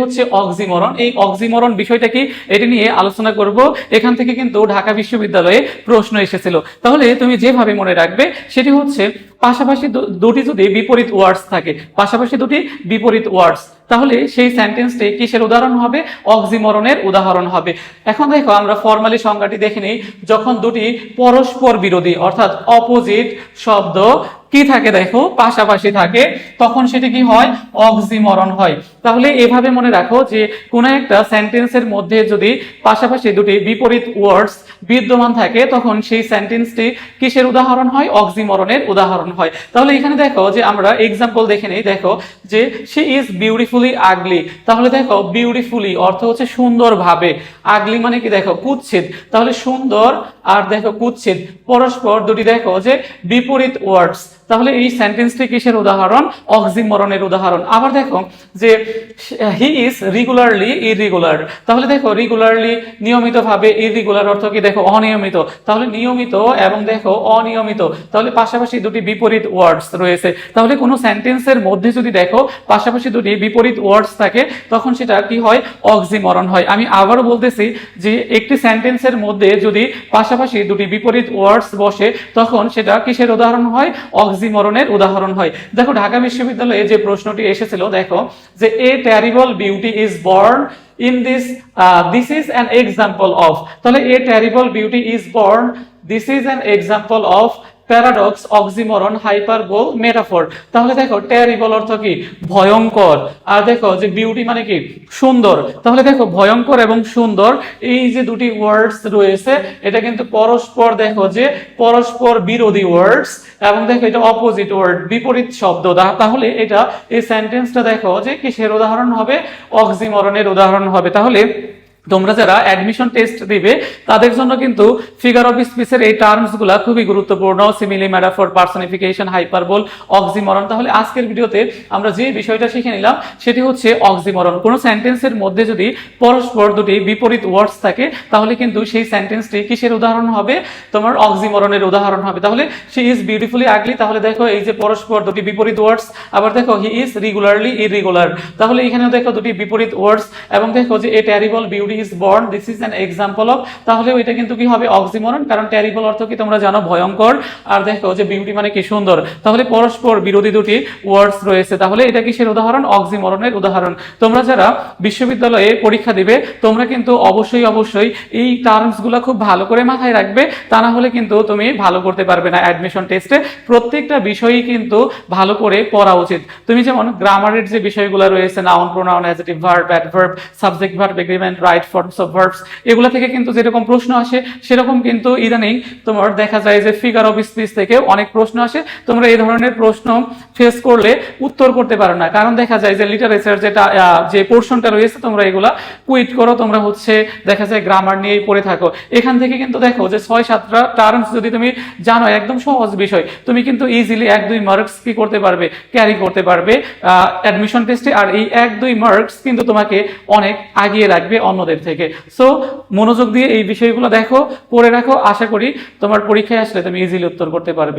হচ্ছে অক্সিমরন। এই অক্সিমরন বিষয়টা কি, এটি নিয়ে আলোচনা করব। এখান থেকে কিন্তু ঢাকা বিশ্ববিদ্যালয়ে প্রশ্ন এসেছিল। তাহলে তুমি যেভাবে মনে রাখবে সেটি হচ্ছে পাশাপাশি দুটি যদি বিপরীত ওয়ার্ডস থাকে, পাশাপাশি দুটি বিপরীত ওয়ার্ডস, তাহলে সেই সেন্টেন্সটি কিসের উদাহরণ হবে? অক্সিমরনের উদাহরণ হবে। এখন দেখো আমরা ফর্মালি সংজ্ঞাটি দেখে নিই। যখন দুটি পরস্পর বিরোধী অর্থাৎ অপোজিট শব্দ কি থাকে, দেখো পাশাপাশি থাকে, তখন সেটি কি হয়? অক্সিমরন হয়। তাহলে এভাবে মনে রাখো যে কোন একটা সেন্টেন্সের মধ্যে যদি পাশাপাশি দুটি বিপরীত ওয়ার্ডস বিদ্যমান থাকে, তখন সেই সেন্টেন্সটি কিসের উদাহরণ হয়? অক্সিমরনের উদাহরণ হয়। তাহলে এখানে দেখো যে আমরা এক্সাম্পল দেখে নেই। দেখো যে শি ইজ বিউটিফুলি আগলি। তাহলে দেখো বিউটিফুলি অর্থ হচ্ছে সুন্দরভাবে, আগলি মানে কি দেখো কুৎসিত। তাহলে সুন্দর আর দেখো কুৎসিত পরস্পর দুটি দেখো যে বিপরীত ওয়ার্ডস, তাহলে এই সেন্টেন্সটি কিসের উদাহরণ? অক্সিমরনের উদাহরণ। আবার দেখো যে হি ইজ রেগুলারলি ইররেগুলার। তাহলে দেখো রেগুলারলি নিয়মিতভাবে, ইররেগুলার অর্থ কি দেখো অনিয়মিত। তাহলে নিয়মিত এবং দেখো অনিয়মিত, তাহলে পাশাপাশি দুটি বিপরীত ওয়ার্ডস রয়েছে। তাহলে কোনো সেন্টেন্সের মধ্যে যদি দেখো পাশাপাশি দুটি বিপরীত ওয়ার্ডস থাকে, তখন সেটা কি হয়? অক্সিমরন হয়। আমি আবারও বলতেছি যে একটি সেন্টেন্সের মধ্যে যদি পাশাপাশি দুটি বিপরীত ওয়ার্ডস বসে, তখন সেটা কিসের উদাহরণ হয়? অক্সিমরনের উদাহরণ হয়। দেখো ঢাকা বিশ্ববিদ্যালয়ে যে প্রশ্নটি এসেছিল, দেখো যে a terrible beauty is born in this is an example of, তাহলে a terrible beauty is born, this is an example of paradox, oxymoron, hyperbole, metaphor. তাহলে দেখো টেরিবল অর্থ কি? ভয়ঙ্কর। আর দেখো যে বিউটি মানে কি? সুন্দর। তাহলে দেখো ভয়ঙ্কর এবং সুন্দর এই যে দুটি ওয়ার্ডস রয়েছে, এটা কিন্তু পরস্পর দেখো যে পরস্পর বিরোধী ওয়ার্ডস, এবং দেখো এটা অপোজিট ওয়ার্ড, বিপরীত শব্দ। তাহলে এটা এই সেন্টেন্সটা দেখো যে কিসের উদাহরণ হবে? অক্সিমরনের উদাহরণ হবে। তাহলে তোমরা যারা অ্যাডমিশন টেস্ট দিবে তাদের জন্য কিন্তু ফিগার অফ স্পিচের এই টার্মস গুলা খুবই গুরুত্বপূর্ণ। Simile, metaphor, personification, hyperbole, oxymoron. তাহলে আজকের ভিডিওতে আমরা যে বিষয়টা শিখে নিলাম সেটি হচ্ছে অক্সিমরন। কোন সেন্টেন্সের মধ্যে যদি পরস্পর দুটি বিপরীত ওয়ার্ডস থাকে, তাহলে কিন্তু সেই সেন্টেন্সটি কিসের উদাহরণ হবে? তোমার অক্সিমরনের উদাহরণ হবে। তাহলে শি ইজ বিউটিফুলি আগলি, তাহলে দেখো এই যে পরস্পর দুটি বিপরীত ওয়ার্ডস। আবার দেখো হি ইজ রেগুলারলি ইররেগুলার, তাহলে এখানেও দেখো দুটি বিপরীত ওয়ার্ডস। এবং দেখো যে a terrible beauty is born, this is an example of, তাহলে ওইটা কিন্তু কি হবে? অক্সিমরন। কারণ টেরিবল অর্থ কি তোমরা জানো? ভয়ঙ্কর। আর দেখো যে বিউটি মানে কি? সুন্দর। তাহলে পরস্পর বিরোধী দুটি ওয়ার্ডস রয়েছে, তাহলে এটা কিসের উদাহরণ? অক্সিমরনের উদাহরণ। তোমরা যারা বিশ্ববিদ্যালয়ে পরীক্ষা দিবে, তোমরা কিন্তু অবশ্যই এই টার্মস গুলা খুব ভালো করে মাথায় রাখবে, তা না হলে কিন্তু তুমি ভালো করতে পারবে না অ্যাডমিশন টেস্টে। প্রত্যেকটা বিষয়ই কিন্তু ভালো করে পড়া উচিত। তুমি যেমন গ্রামারের যে বিষয়গুলো রয়েছে, noun, pronoun, adjective, verb, adverb, subject, verb, agreement, right forms of verbs, এগুলা থেকে কিন্তু যেরকম প্রশ্ন আসে, সেরকম কিন্তু ইদানিং তোমার দেখা যায় যে ফিগার অফ স্পিচ থেকে অনেক প্রশ্ন আসে। তোমরা এই ধরনের প্রশ্ন ফেস করলে উত্তর করতে পারো না, কারণ দেখা যায় যে লিটারেচার যেটা যে পোর্শনটা রয়েছে, তোমরা এগুলা কুইট করো, তোমরা হচ্ছে দেখা যায় গ্রামার নিয়েই পড়ে থাকো। এখান থেকে কিন্তু দেখো যে 6-7টা টার্মস যদি তুমি জানো, একদম সহজ বিষয়, তুমি কিন্তু ইজিলি 1-2 মার্কস কি করতে পারবে? ক্যারি করতে পারবে অ্যাডমিশন টেস্টে। আর এই 1-2 মার্কস কিন্তু তোমাকে অনেক আগিয়ে রাখবে অন্যদের থেকে। সো মনোযোগ দিয়ে এই বিষয়গুলো দেখো, পড়ে রাখো। আশা করি তোমার পরীক্ষায় আসলে তুমি ইজিলি উত্তর করতে পারবে।